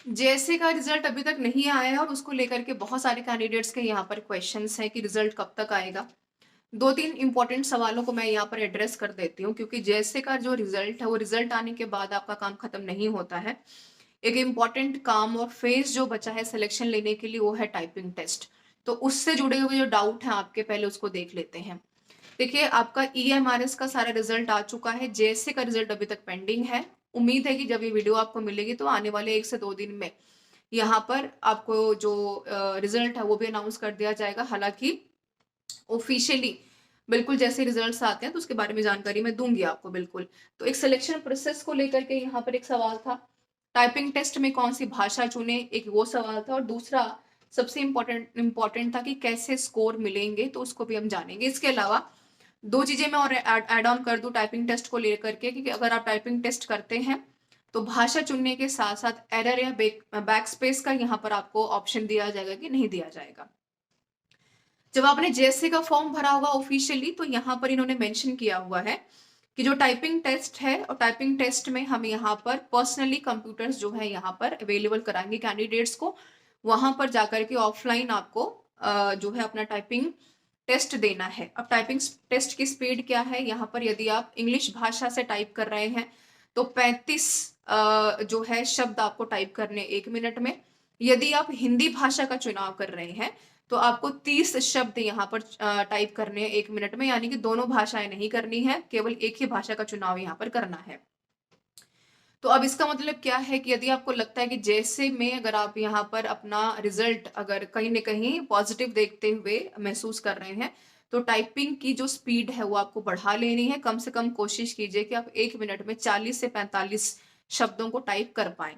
JSC का result अभी तक नहीं आया है और उसको लेकर के बहुत सारे कैंडिडेट्स के यहाँ पर क्वेश्चंस हैं कि रिजल्ट कब तक आएगा। 2-3 इंपॉर्टेंट सवालों को मैं यहाँ पर एड्रेस कर देती हूँ, क्योंकि जेएससी का जो रिजल्ट है वो रिजल्ट आने के बाद आपका काम खत्म नहीं होता है। एक इम्पॉर्टेंट काम और फेज जो बचा है सिलेक्शन लेने के लिए वो है टाइपिंग टेस्ट। तो उससे जुड़े हुए जो डाउट हैं आपके, पहले उसको देख लेते हैं। देखिए, आपका ईएमआरएस का सारा रिजल्ट आ चुका है, जेएससी का रिजल्ट अभी तक पेंडिंग है। उम्मीद है कि जब ये वीडियो आपको मिलेगी तो आने वाले 1 से 2 दिन में यहाँ पर आपको जो रिजल्ट है वो भी अनाउंस कर दिया जाएगा। हालांकि ऑफिशियली बिल्कुल जैसे रिजल्ट्स आते हैं तो उसके बारे में जानकारी मैं दूंगी आपको बिल्कुल। तो एक सिलेक्शन प्रोसेस को लेकर के यहाँ पर एक सवाल था, टाइपिंग टेस्ट में कौन सी भाषा चुने, एक वो सवाल था, और दूसरा सबसे इम्पोर्टेंट था कि कैसे स्कोर मिलेंगे, तो उसको भी हम जानेंगे। इसके अलावा 2 चीजें मैं और ऐड ऑन कर दूं टाइपिंग टेस्ट को लेकर के, क्योंकि अगर आप टाइपिंग टेस्ट करते हैं तो भाषा चुनने के साथ साथ एरर या बैक स्पेस का यहाँ पर आपको ऑप्शन दिया जाएगा कि नहीं दिया जाएगा। जब आपने जेएससी का फॉर्म भरा होगा ऑफिशियली, तो यहाँ पर इन्होंने मेंशन किया हुआ है कि जो टाइपिंग टेस्ट है, और टाइपिंग टेस्ट में हम यहाँ पर पर्सनली कंप्यूटर्स जो है यहाँ पर अवेलेबल कराएंगे कैंडिडेट्स को। वहां पर जाकर के ऑफलाइन आपको जो है अपना टाइपिंग टेस्ट देना है। अब टाइपिंग टेस्ट की स्पीड क्या है, यहाँ पर यदि आप इंग्लिश भाषा से टाइप कर रहे हैं तो 35 जो है शब्द आपको टाइप करने 1 मिनट में। यदि आप हिंदी भाषा का चुनाव कर रहे हैं तो आपको 30 शब्द यहाँ पर टाइप करने हैं 1 मिनट में, यानी कि दोनों भाषाएं नहीं करनी है, केवल एक ही भाषा का चुनाव यहाँ पर करना है। तो अब इसका मतलब क्या है कि यदि आपको लगता है कि जैसे में अगर आप यहाँ पर अपना रिजल्ट अगर कहीं ना कहीं पॉजिटिव देखते हुए महसूस कर रहे हैं, तो टाइपिंग की जो स्पीड है वो आपको बढ़ा लेनी है। कम से कम कोशिश कीजिए कि आप 1 मिनट में 40 से 45 शब्दों को टाइप कर पाए।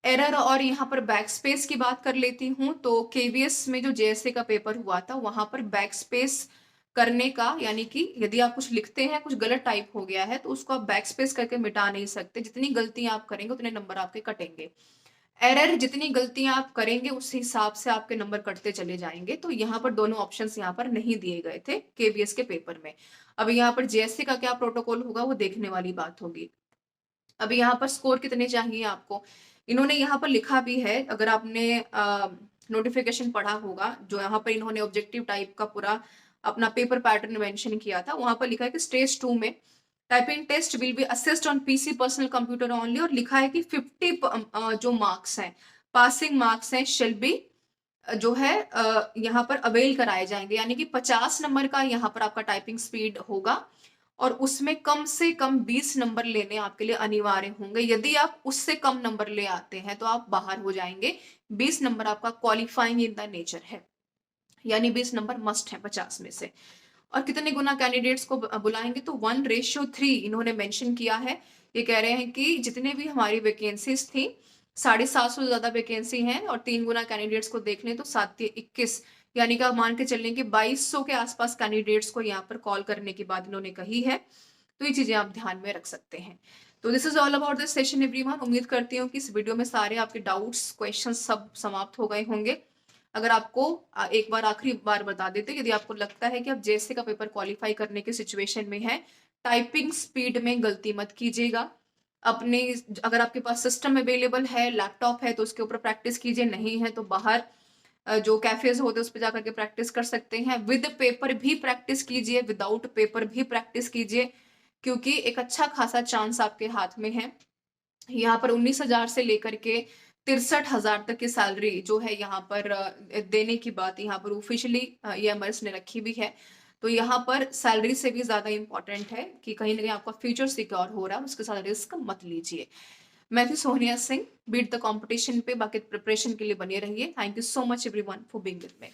एरर और यहाँ पर बैक स्पेस की बात कर लेती हूँ, तो केवीएस में जो जेएसए का पेपर हुआ था वहां पर बैक स्पेस करने का, यानी कि यदि आप कुछ लिखते हैं, कुछ गलत टाइप हो गया है, तो उसको आप बैक स्पेस करके मिटा नहीं सकते। जितनी गलतियां आप करेंगे उतने नंबर आपके कटेंगे। एरर जितनी गलतियां आप करेंगे उस हिसाब से आपके नंबर कटते चले जाएंगे। तो यहाँ पर दोनों ऑप्शंस यहाँ पर नहीं दिए गए थे केवीएस के पेपर में। अब यहाँ पर जेएससी का क्या प्रोटोकॉल होगा वो देखने वाली बात होगी। अभी यहाँ पर स्कोर कितने चाहिए आपको, इन्होंने यहाँ पर लिखा भी है, अगर आपने नोटिफिकेशन पढ़ा होगा, जो यहाँ पर इन्होंने ऑब्जेक्टिव टाइप का पूरा अपना पेपर पैटर्न मेंशन किया था, वहां पर लिखा है कि स्टेज 2 में typing test will be assessed on PC personal computer only, और लिखा है कि 50 जो मार्क्स हैं, पासिंग मार्क्स हैं, शेल बी जो है यहाँ पर अवेल कराए जाएंगे, यानी कि 50 नंबर का यहाँ पर आपका टाइपिंग स्पीड होगा और उसमें कम से कम 20 नंबर लेने आपके लिए अनिवार्य होंगे। यदि आप उससे कम नंबर ले आते हैं तो आप बाहर हो जाएंगे। 20 नंबर आपका क्वालिफाइंग इन द नेचर है, यानी 20 नंबर मस्ट है 50 में से। और कितने गुना कैंडिडेट्स को बुलाएंगे, तो 1:3 इन्होंने मेंशन किया है। ये कह रहे हैं कि जितने भी हमारी वैकेंसीज थी, 750 से ज्यादा वैकेंसी हैं, और 3 गुना कैंडिडेट्स को देख लें तो 7-21, यानी कि आप मान के चलें कि 2200 के आसपास कैंडिडेट्स को यहाँ पर कॉल करने की बात इन्होंने कही है। तो ये चीजें आप ध्यान में रख सकते हैं। तो this is all about this session everyone. उम्मीद करती हूँ कि इस वीडियो में सारे आपके डाउट्स, क्वेश्चन सब समाप्त हो गए होंगे। अगर आपको एक बार आखिरी बार बता देते, यदि आपको लगता है कि आप जेएसए का पेपर क्वालिफाई करने के सिचुएशन में है, टाइपिंग स्पीड में गलती मत कीजिएगा। अपने अगर आपके पास सिस्टम अवेलेबल है, लैपटॉप है, तो उसके ऊपर प्रैक्टिस कीजिए, नहीं है तो बाहर जो कैफेज होते हैं उस पर जाकर के प्रैक्टिस कर सकते हैं। विद पेपर भी प्रैक्टिस कीजिए, विदाउट पेपर भी प्रैक्टिस कीजिए, क्योंकि एक अच्छा खासा चांस आपके हाथ में है। यहाँ पर 19,000 से लेकर के 63,000 तक की सैलरी जो है यहाँ पर देने की बात यहाँ पर ऑफिशियली ईएमआरएस ने रखी भी है। तो यहाँ पर सैलरी से भी ज्यादा इंपॉर्टेंट है कि कहीं ना कहीं आपका फ्यूचर सिक्योर हो रहा है, उसके साथ रिस्क मत लीजिए। मैं थी Sonia Singh, beat the competition पे। बाकी प्रिपरेशन के लिए बने रहिए। Thank you so much everyone for being with me.